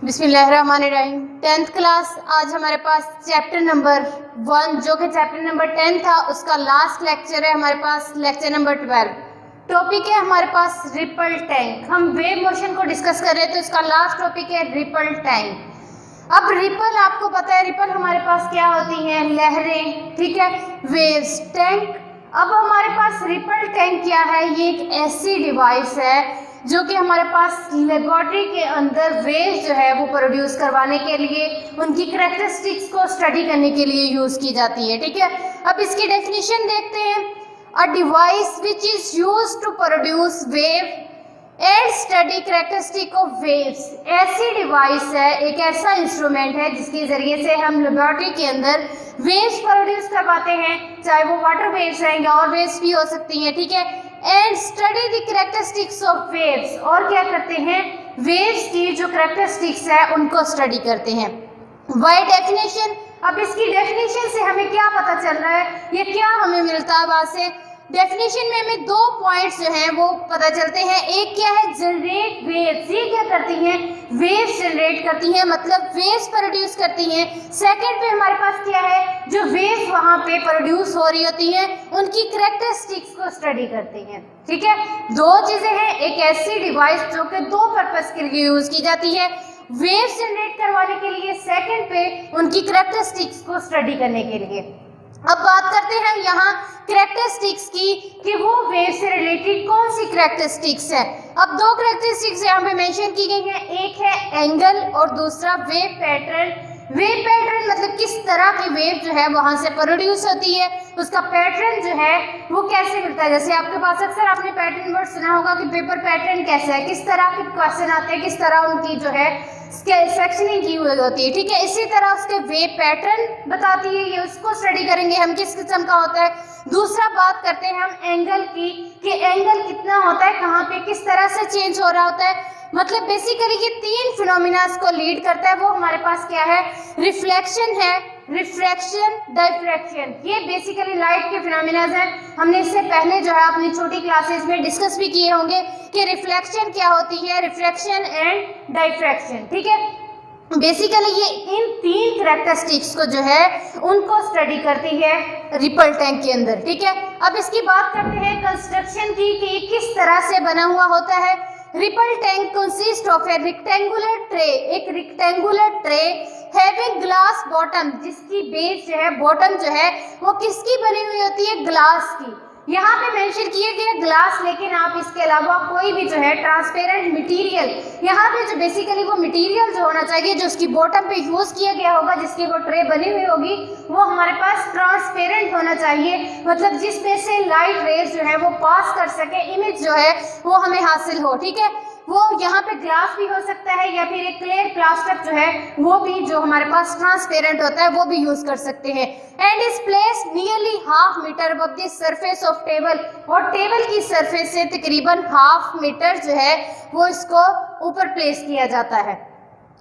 बिस्मिल्लाहिर्रहमानिर्रहीम। 10th class आज हमारे पास चैप्टर नंबर 1 जो कि चैप्टर नंबर 10 था उसका लास्ट लेक्चर है हमारे पास लेक्चर नंबर 12। टॉपिक है हमारे पास रिपल टैंक। हम वेव मोशन को डिस्कस कर रहे हैं तो इसका लास्ट टॉपिक है रिपल टैंक। अब रिपल आपको पता है रिपल हमारे पास क्या होती हैं, लहरें, ठीक है, वेव्स। टैंक, अब हमारे पास रिपल टैंक क्या है, ये एक ऐसी डिवाइस है जो कि हमारे पास लेबोरेटरी के अंदर वेव्स जो है वो प्रोड्यूस करवाने के लिए उनकी करैक्टरिस्टिक्स को स्टडी करने के लिए यूज़ की जाती है, ठीक है। अब इसकी डेफिनेशन देखते हैं। A device which is used to produce wave and study characteristic of waves. ऐसी डिवाइस है, एक ऐसा इंस्ट्रूमेंट है जिसके ज़रिए से हम लेबोरेटरी के अंदर वेव्स प्रोड्यूस करवाते हैं, चाहे वो वाटर वेव्स हैं या और वेव्स भी हो सकती हैं, ठीक है। And study the characteristics of waves, और क्या करते हैं, वेव्स की जो करैक्टरिस्टिक्स है उनको स्टडी करते हैं। बाय डेफिनेशन, अब इसकी डेफिनेशन से हमें क्या पता चल रहा है, ये क्या हमें मिलता है वहाँ से। डेफिनेशन में हमें 2 पॉइंट्स जो हैं वो पता चलते हैं। एक क्या है, जनरेट वेव्स, ये क्या करती हैं, वेव्स जनरेट करती हैं, मतलब वेव्स प्रोड्यूस करती हैं। सेकंड पे हमारे पास क्या है, जो वेव्स वहाँ पे प्रोड्यूस हो रही होती हैं उनकी करैक्टरिस्टिक्स को स्टडी करती हैं, ठीक है। 2 चीज़ें हैं, एक ऐसी डिवाइस जो कि 2 पर्पस के लिए यूज़ की जाती है, वेव्स जनरेट करवाने के लिए, सेकंड पे उनकी करैक्टरिस्टिक्स को स्टडी करने के लिए। अब बात करते हैं हम यहाँ करैक्टरिस्टिक्स की कि वो वेव से रिलेटेड कौन सी करैक्टरिस्टिक्स है। अब 2 करैक्टरिस्टिक्स यहाँ पे मेंशन की गई हैं, एक है एंगल और दूसरा वेव पैटर्न। वेव पैटर्न मतलब किस तरह की वेव जो है वहाँ से प्रोड्यूस होती है, उसका पैटर्न जो है वो कैसे मिलता है। जैसे आपके पास अक्सर आपने पैटर्न वर्ड सुना होगा कि पेपर पैटर्न कैसा है, किस तरह के क्वेश्चन आते हैं, किस तरह उनकी जो है सेक्शनिंग की हुई होती है, ठीक है। इसी तरह उसके वेव पैटर्न बताती है, ये उसको स्टडी करेंगे हम किस किस्म का होता है। दूसरा बात करते हैं हम एंगल की कि एंगल कितना होता है, कहाँ पे किस तरह से चेंज हो रहा होता है। मतलब बेसिकली ये 3 फिनोमिनास को लीड करता है। वो हमारे पास क्या है, रिफ्लेक्शन है, रिफ्रैक्शन, डायफ्रैक्शन। ये बेसिकली लाइट के फिनोमिनास हैं। हमने इससे पहले जो है अपनी छोटी क्लासेस में डिस्कस भी किए होंगे कि रिफ्लेक्शन क्या होती है, रिफ्रैक्शन एंड डायफ्रैक्शन, ठीक है। बेसिकली ये इन 3 करैक्टरिस्टिक्स को जो है उनको स्टडी करती है रिपल टैंक के अंदर, ठीक है। अब इसकी बात करते हैं कंस्ट्रक्शन की कि ये किस तरह से बना हुआ होता है। Ripple tank consist of a rectangular tray, एक rectangular tray having glass bottom, जिसकी बेस जो है, बॉटम जो है वो किसकी बनी हुई होती है, ग्लास की। यहाँ पे मेंशन किया गया ग्लास, लेकिन आप इसके अलावा कोई भी जो है ट्रांसपेरेंट मटेरियल, यहाँ पे जो बेसिकली वो मटेरियल जो होना चाहिए जो उसकी बॉटम पे यूज़ किया गया होगा, जिसकी वो ट्रे बनी हुई होगी, वो हमारे पास ट्रांसपेरेंट होना चाहिए, मतलब जिसमें से लाइट रेज जो है वो पास कर सके, इमेज जो है वो हमें हासिल हो, ठीक है। वो यहाँ पे ग्लास भी हो सकता है या फिर एक क्लियर प्लास्टिक जो है वो भी जो हमारे पास ट्रांसपेरेंट होता है वो भी यूज कर सकते हैं। And is placed nearly half metre above the surface of table, और टेबल की सरफेस से तकरीबन हाफ मीटर जो है वो इसको ऊपर प्लेस किया जाता है।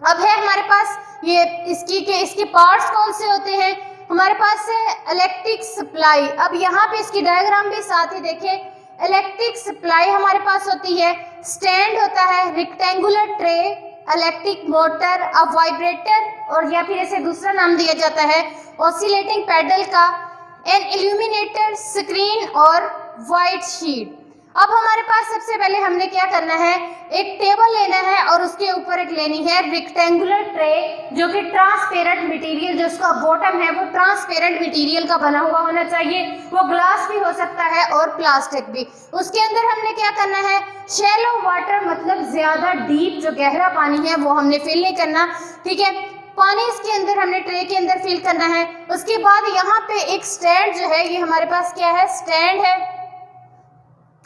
अब है हमारे पास ये इसके पार्ट्स कौन से होते हैं, हमारे पास है इलेक्ट्रिक सप्लाई। अब यहाँ पे इसकी डायग्राम भी साथ ही देखें। इलेक्ट्रिक सप्लाई हमारे पास होती है, स्टैंड होता है, रेक्टेंगुलर ट्रे, इलेक्ट्रिक मोटर, अब वाइब्रेटर, और या फिर इसे दूसरा नाम दिया जाता है ऑसिलेटिंग पैडल का, एन इल्यूमिनेटर, स्क्रीन और वाइट शीट। अब हमारे पास सबसे पहले हमने क्या करना है, एक टेबल लेना है और उसके ऊपर एक लेनी है रेक्टेंगुलर ट्रे जो कि ट्रांसपेरेंट मटेरियल, जो उसका बॉटम है वो ट्रांसपेरेंट मटेरियल का बना हुआ होना चाहिए, वो ग्लास भी हो सकता है और प्लास्टिक भी। उसके अंदर हमने क्या करना है, शैलो वाटर, मतलब ज्यादा डीप जो गहरा पानी है वो हमने फिल नहीं करना, ठीक है। पानी इसके अंदर हमने ट्रे के अंदर फिल करना है। उसके बाद यहाँ पे एक स्टैंड जो है, ये हमारे पास क्या है, स्टैंड है।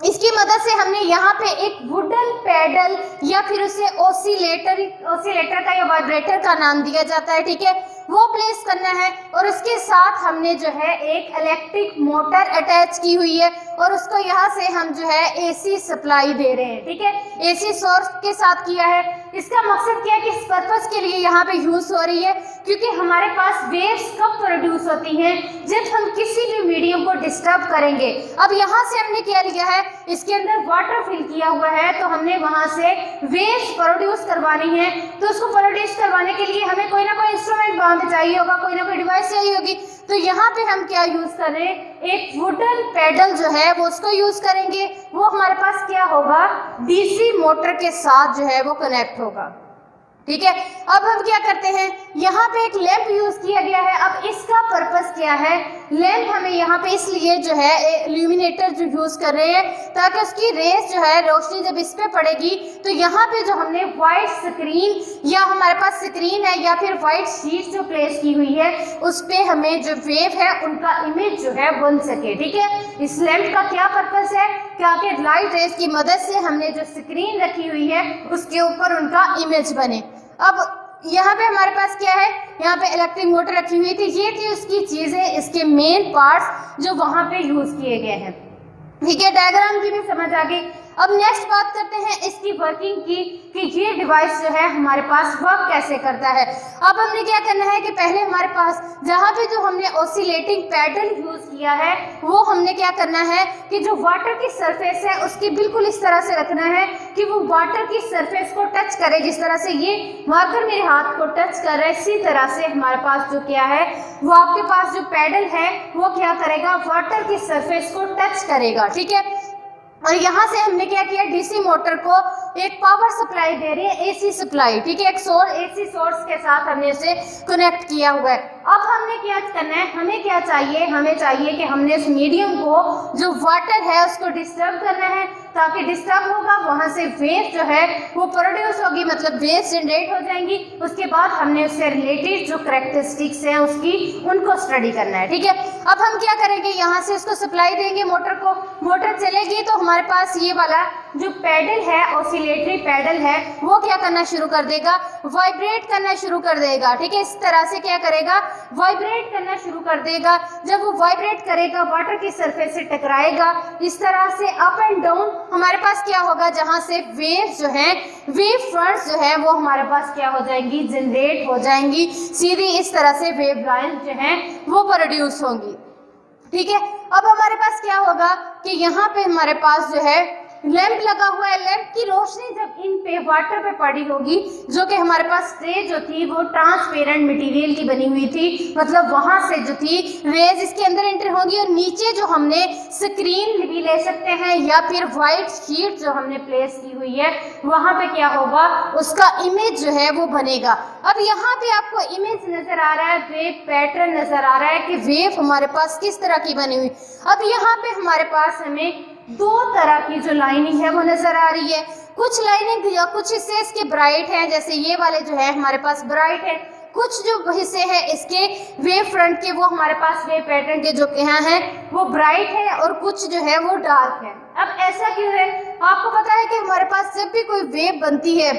इसकी मदद से हमने यहाँ पे एक वुडन पैडल या फिर उसे ऑसिलेटर का या वाइब्रेटर का नाम दिया जाता है, ठीक है, वो प्लेस करना है। और उसके साथ हमने जो है एक इलेक्ट्रिक मोटर अटैच की हुई है और उसको यहाँ से हम जो है एसी सप्लाई दे रहे हैं, ठीक है, एसी सोर्स के साथ किया है। इसका मकसद क्या है, किस पर्पस के लिए यहाँ पे यूज हो रही है, क्योंकि हमारे पास वेव्स कब प्रोड्यूस होती हैं, जब हम किसी भी मीडियम को डिस्टर्ब करेंगे। अब यहाँ से हमने क्या लिया है, इसके अंदर वाटर फिल किया हुआ है, तो हमने वहाँ से वेव्स प्रोड्यूस करवानी है, तो उसको प्रोड्यूस हमें कोई ना कोई इंस्ट्रूमेंट वहाँ पे चाहिए होगा, कोई ना कोई डिवाइस चाहिए होगी। तो यहाँ पे हम क्या यूज कर रहे हैं, एक वुडन पैडल जो है वो उसको यूज करेंगे। वो हमारे पास क्या होगा, डीसी मोटर के साथ जो है वो कनेक्ट होगा। ठीक है, अब हम क्या करते हैं, यहाँ पे एक लैंप यूज किया गया है। अब इसका पर्पस क्या है, लैंप हमें यहाँ पे इसलिए जो है इल्यूमिनेटर जो यूज कर रहे हैं ताकि उसकी रेस जो है, रोशनी जब इस पे पड़ेगी तो यहाँ पे जो हमने व्हाइट स्क्रीन या हमारे पास स्क्रीन है या फिर व्हाइट शीट जो प्लेस की हुई है उस पे हमें जो वेव है उनका इमेज जो है बन सके। ठीक है, इस लैंप का क्या पर्पस है, ताकि लाइट रेस की मदद से हमने जो स्क्रीन रखी हुई है उसके ऊपर उनका इमेज बने। अब यहाँ पे हमारे पास क्या है, यहाँ पे इलेक्ट्रिक मोटर रखी हुई थी, ये थी उसकी चीजें, इसके मेन पार्ट्स जो वहां पे यूज किए गए हैं। ठीक है, डायग्राम की भी समझ आ गई। अब नेक्स्ट बात करते हैं इसकी वर्किंग की, कि ये डिवाइस जो है हमारे पास वर्क कैसे करता है। अब हमने क्या करना है कि पहले हमारे पास जहाँ पे जो हमने ऑसिलेटिंग पैडल यूज किया है वो हमने क्या करना है कि जो वाटर की सरफेस है उसकी बिल्कुल इस तरह से रखना है कि वो वाटर की सरफेस को टच करे। जिस तरह से ये मार्कर मेरे हाथ को टच कर रहा है, इसी तरह से हमारे पास जो क्या है वो आपके पास जो पैडल है वो क्या करेगा, वाटर की सरफेस को टच करेगा। ठीक है, और यहाँ से हमने क्या किया, डीसी मोटर को एक पावर सप्लाई दे रही है, एसी सप्लाई। ठीक है, एक एसी सोर्स के साथ हमने उसे कनेक्ट किया हुआ है। अब हमने क्या करना है, हमें क्या चाहिए, हमें चाहिए कि हमने इस मीडियम को जो वाटर है उसको डिस्टर्ब करना है, ताकि डिस्टर्ब होगा वहां से वेव जो है वो प्रोड्यूस होगी, मतलब वेव जनरेट हो जाएंगी। उसके बाद हमने उससे रिलेटेड जो कैरेक्टरिस्टिक्स हैं उसकी उनको स्टडी करना है। ठीक है, अब हम क्या करेंगे, यहाँ से उसको सप्लाई देंगे मोटर को, मोटर चलेगी तो हमारे पास ये वाला जो पैडल है, ऑसिलेटरी पैडल है, वो क्या करना शुरू कर देगा, वाइब्रेट करना शुरू कर देगा। ठीक है, इस तरह से क्या करेगा, वाइब्रेट करना शुरू कर देगा। जब वो वाइब्रेट करेगा वाटर की सरफेस से टकराएगा, इस तरह से अप एंड डाउन हमारे पास क्या होगा, जहां से वेव जो है, वेव फ्रंट्स जो है वो हमारे पास क्या हो जाएंगी, जनरेट हो जाएंगी। सीधी इस तरह से वेव लाइन जो है वो प्रोड्यूस होंगी। ठीक है, अब हमारे पास क्या होगा कि यहाँ पे हमारे पास जो है लैंप लगा हुआ है। लैंप की रोशनी जब इन पे वाटर पे पड़ी होगी, जो कि हमारे पास ट्रे जो थी वो ट्रांसपेरेंट मटेरियल की बनी हुई थी, मतलब वहां से जो थी रेज इसके अंदर एंटर होगी और नीचे जो हमने स्क्रीन भी ले सकते हैं या फिर व्हाइट शीट जो हमने प्लेस की हुई है वहां पे क्या होगा, उसका इमेज जो है वो बनेगा। अब यहाँ पे आपको इमेज नजर आ रहा है, वेव पैटर्न नजर आ रहा है कि वेव हमारे पास किस तरह की बनी हुई। अब यहाँ पे हमारे पास हमें दो तरह की जो लाइनिंग है वो नजर आ रही है। कुछ लाइनिंग या कुछ हिस्से इसके ब्राइट हैं, जैसे ये वाले जो है हमारे पास ब्राइट है। कुछ जो हिस्से हैं इसके वेव फ्रंट के वो हमारे पास वेव पैटर्न के जो यहाँ हैं वो ब्राइट है और कुछ जो है वो डार्क है। अब ऐसा क्यों है, आपको पता है कि हमारे पास जब भी कोई वेव बनती है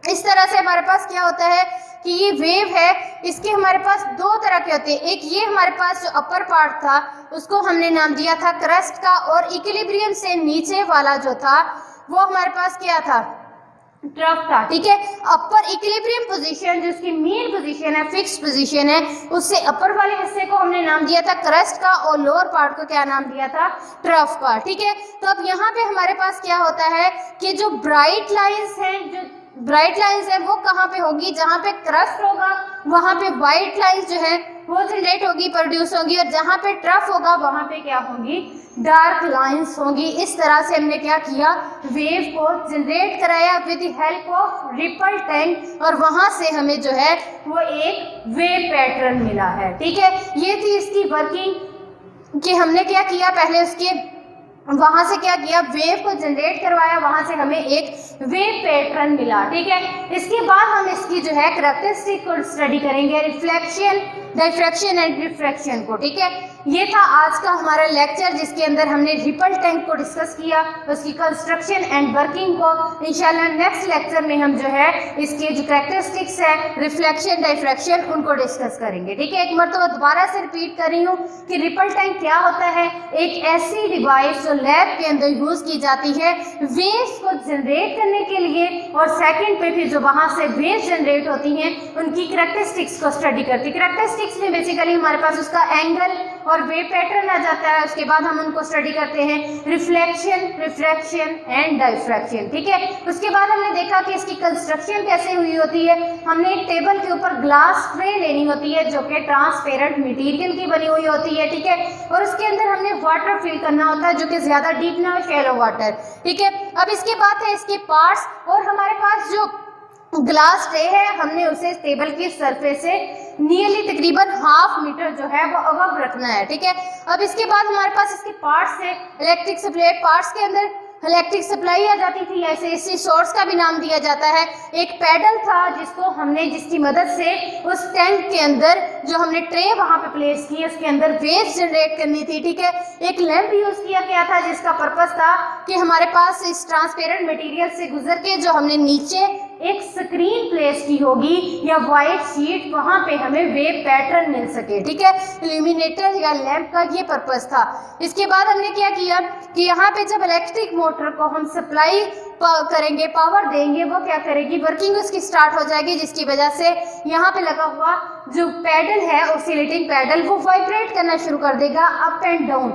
इस तरह से हमारे पास क्या होता है कि ये वेव है, इसके हमारे पास दो तरह के होते हैं। एक ये हमारे पास जो अपर पार्ट था उसको हमने नाम दिया था क्रस्ट का, और इक्विलिब्रियम से नीचे वाला जो था वो हमारे पास क्या था, ट्रफ था। ठीक है, अपर इक्विलिब्रियम पोजीशन जो उसकी मेन पोजीशन है, फिक्स पोजीशन है, उससे अपर वाले हिस्से को हमने नाम दिया था क्रस्ट का और लोअर पार्ट को क्या नाम दिया था, ट्रफ का। ठीक है, तो अब यहाँ पे हमारे पास क्या होता है कि जो ब्राइट लाइंस हैं, जो ब्राइट लाइंस है वो कहाँ पे होगी, जहाँ पे क्रस्ट होगा वहाँ पे व्हाइट लाइंस जो है वो जनरेट होगी, प्रोड्यूस होगी, और जहाँ पे ट्रफ होगा वहाँ पे क्या होंगी, डार्क लाइंस होंगी। इस तरह से हमने क्या किया, वेव को जनरेट कराया with the help of ripple tank, और वहाँ से हमें जो है वो एक वेव पैटर्न मिला है। ठीक है, ये थी इसकी वर्किंग कि हमने क्या किया, पहले उसके वहां से क्या किया, वेव को जनरेट करवाया, वहां से हमें एक वेव पैटर्न मिला। ठीक है, इसके बाद हम इसकी जो है कैरेक्टरिस्टिक को स्टडी करेंगे, रिफ्लेक्शन, डायफ्रैक्शन एंड रिफ्रैक्शन को। ठीक है, ये था आज का हमारा लेक्चर जिसके अंदर हमने रिपल टैंक को डिस्कस किया, उसकी कंस्ट्रक्शन एंड वर्किंग को। इंशाल्लाह नेक्स्ट लेक्चर में हम जो है इसके जो कैरेक्टरिस्टिक्स है, रिफ्लेक्शन, डायफ्रैक्शन, उनको डिस्कस करेंगे। ठीक है, एक मरतबा दोबारा से रिपीट कर रही हूँ कि रिपल टैंक क्या होता है, एक ऐसी डिवाइस जो लैब के अंदर यूज की जाती है वेव्स को जनरेट करने के लिए, और सेकंड पे फिर जो वहां से वेव्स जनरेट होती हैं उनकी करैक्टरिस्टिक्स को स्टडी करती है। करैक्टरिस्टिक्स में बेसिकली हमारे पास उसका एंगल और वेव पैटर्न आ जाता है। उसके बाद हम उनको स्टडी करते हैं रिफ्लेक्शन, रिफ्रैक्शन एंड डायफ्रैक्शन, ठीक है। उसके बाद हमने देखा कि इसकी कंस्ट्रक्शन कैसे हुई होती है। हमने एक टेबल के ऊपर ग्लास ट्रे लेनी होती है जो कि ट्रांसपेरेंट मटेरियल की बनी हुई होती है, ठीक है, और उसके अंदर हमने वाटर फिल करना होता है जो कि ज्यादा डीप ना हो, शैलो वाटर, ठीक है। अब इसके बाद है इसके पार्ट्स, और हमारे पास जो ग्लास ट्रे है हमने उसे टेबल की सरफेस से नियरली तकरीबन 1/2 मीटर जो है वो अबव रखना है, ठीक है। अब इसके बाद हमारे पास इसके पार्ट्स है। इलेक्ट्रिक सप्लाई, पार्ट्स के अंदर इलेक्ट्रिक सप्लाई आ जाती थी, ऐसे इसी सोर्स का भी नाम दिया जाता है। एक पैडल था जिसकी मदद से उस टैंक के अंदर जो हमने ट्रे वहां पे प्लेस की उसके अंदर वेव्स जनरेट करनी थी, ठीक है। एक लैंप यूज किया गया था जिसका पर्पस था कि हमारे पास इस ट्रांसपेरेंट मटेरियल से गुजर के जो हमने नीचे एक स्क्रीन प्लेस की होगी या वाइट शीट, वहां पे हमें वेव पैटर्न मिल सके, ठीक है। इल्यूमिनेटर या लैंप का ये पर्पस था। इसके बाद हमने क्या किया कि यहाँ पे जब इलेक्ट्रिक मोटर को हम सप्लाई करेंगे, पावर देंगे, वो क्या करेगी, वर्किंग उसकी स्टार्ट हो जाएगी, जिसकी वजह से यहाँ पे लगा हुआ जो पैडल है ऑसिलेटिंग पैडल वो वाइब्रेट करना शुरू कर देगा अप एंड डाउन।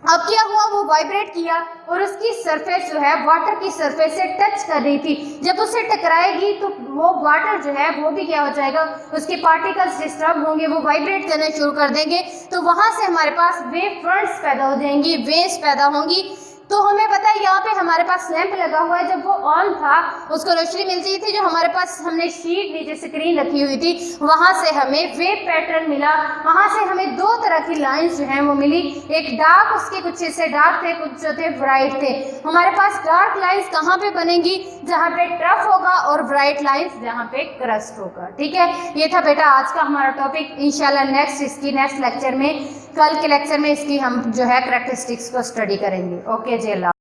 अब क्या हुआ, वो वाइब्रेट किया और उसकी सरफेस जो है वाटर की सरफेस से टच कर रही थी। जब उससे टकराएगी तो वो वाटर जो है वो भी क्या हो जाएगा, उसके पार्टिकल्स डिस्टर्ब होंगे, वो वाइब्रेट करना शुरू कर देंगे, तो वहां से हमारे पास वेव फ्रंट्स पैदा हो जाएंगी, वेव्स पैदा होंगी। तो हमें पता है यहाँ पे हमारे पास लैंप लगा हुआ है, जब वो ऑन था उसको रोशनी मिलती थी, जो हमारे पास हमने शीट नीचे स्क्रीन रखी हुई थी वहां से हमें वेव पैटर्न मिला। वहां से हमें 2 तरह की लाइंस जो हैं वो मिली, एक डार्क, उसके कुछ हिस्से डार्क थे, कुछ जो थे ब्राइट थे। हमारे पास डार्क लाइंस कहाँ पे बनेंगी, जहाँ पे ट्रफ होगा, और ब्राइट लाइंस जहाँ पे क्रस्ट होगा, ठीक है। ये था बेटा आज का हमारा टॉपिक। इंशाल्लाह नेक्स्ट लेक्चर में, कल के लेक्चर में इसकी हम जो है करैक्टरिस्टिक्स को स्टडी करेंगे। ओके जी, अल्लाह।